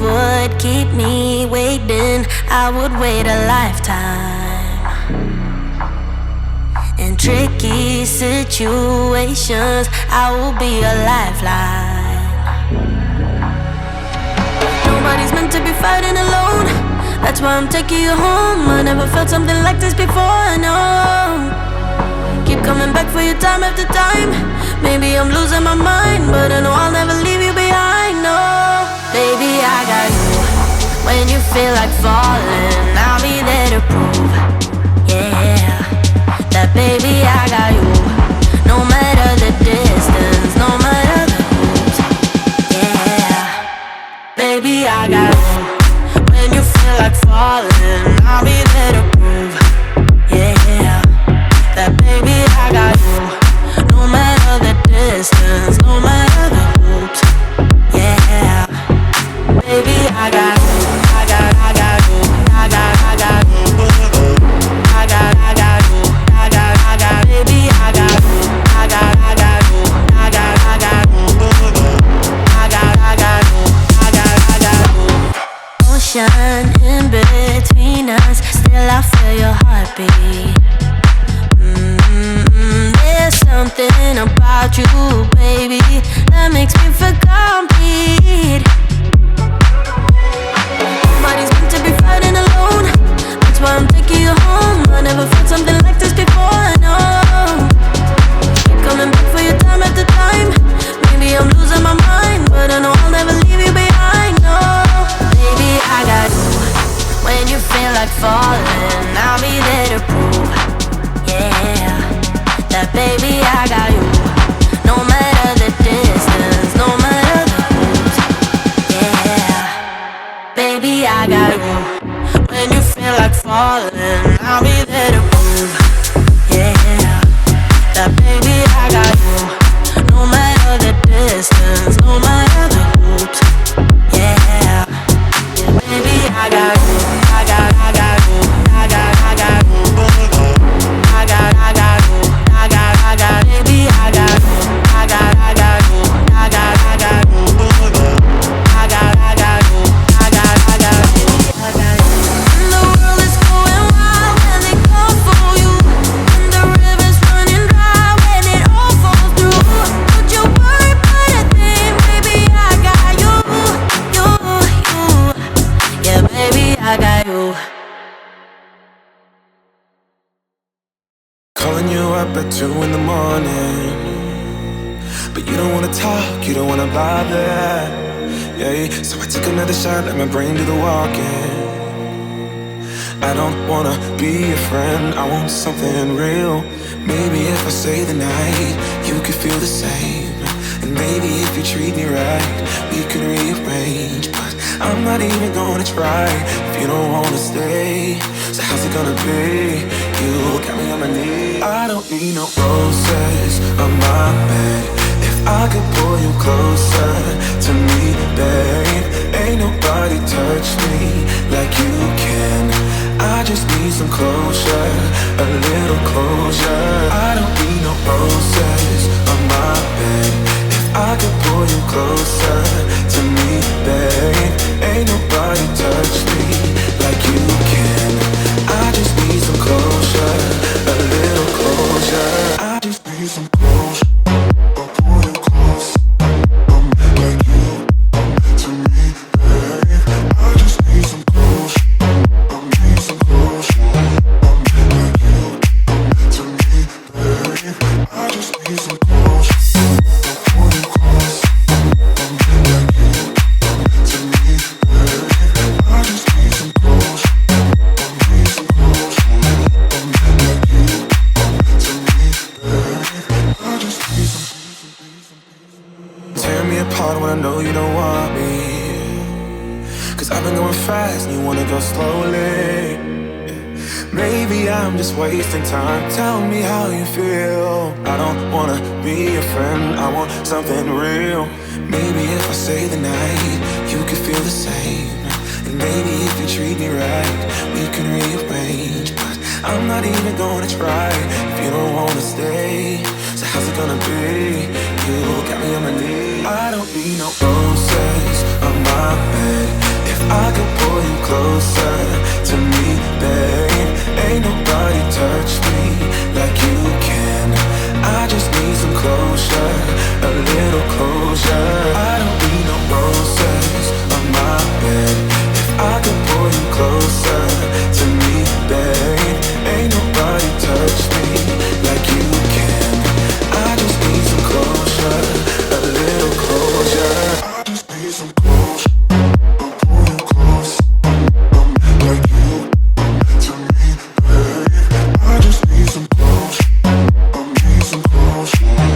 would keep me waiting, I would wait a lifetime. In tricky situations, I will be a lifeline. Nobody's meant to be fighting alone. That's why I'm taking you home. I never felt something like this before, no. Keep coming back for you time after time. Maybe I'm losing my mind, but I know I'll never leave you behind, no. Baby, I got you. When you feel like falling, I'll be there to prove, yeah, that baby, I got you. No matter the distance, no matter the moves, yeah, baby, I got you. When you feel like falling, I'll be there to prove, yeah, that baby, I got you. No matter the distance, no matter the hoops, yeah, baby, I got you. I got you. I got you. I got you. Baby, I got you. I got you. I got you. Ocean in between us, still I feel your heartbeat. There's something about you, baby, that makes me feel complete. Nobody's meant to be fighting alone. That's why I'm taking you home. I never felt something like this before, no. Keep coming back for you time after time. Maybe I'm losing my mind, but I know I'll never leave you behind, no. Baby, I got you. When you feel like falling, I'll be there to prove, yeah, that baby, I got you. No matter the distance, no matter the moves, yeah, baby, I got you. When you feel like falling, I'll be there to prove, yeah, that baby, I got you. No matter the distance, no matter the hoops, yeah, baby, I got you. I got you. I got you. I got you. Baby, I got you. I got you. I got you. And the world is going wild when they call for you, and the river's running dry when it all falls through. Don't you worry about a thing, baby, I got you. Yeah, baby, I got you. Calling you up at 2 in the morning, but you don't wanna talk, you don't wanna bother, yeah. So I take another shot, let my brain do the walking. I don't wanna be a friend, I want something real. Maybe if I stay the night, you could feel the same. And maybe if you treat me right, we could rearrange. But I'm not even gonna try if you don't wanna stay. So how's it gonna be? You got me on my knees. I don't need no roses on my bed. If I could pull you closer to me, babe, ain't nobody touch me like you can. I just need some closure, a little closure. I don't need no roses on my bed. If I could pull you closer to me, babe, ain't nobody touch me like you can. I just need some closure, a little closure. I just need some closure. I'll pull you close, like you to me, babe. I just need some closure. I need some closure, like you to me, babe. I just need some closure. I'll pull you close, like you to me, babe. I just need some closure. Tear me apart when I know you don't want me, 'cause I've been going fast and you wanna go slowly. Maybe I'm just wasting time, tell me how you feel. I don't wanna be a friend, I want something real. Maybe if I stay the night, you could feel the same. And maybe if you treat me right, we can rearrange. But I'm not even gonna try if you don't wanna stay. So how's it gonna be? You got me on my knees. I don't need no roses on my bed. some bullshit.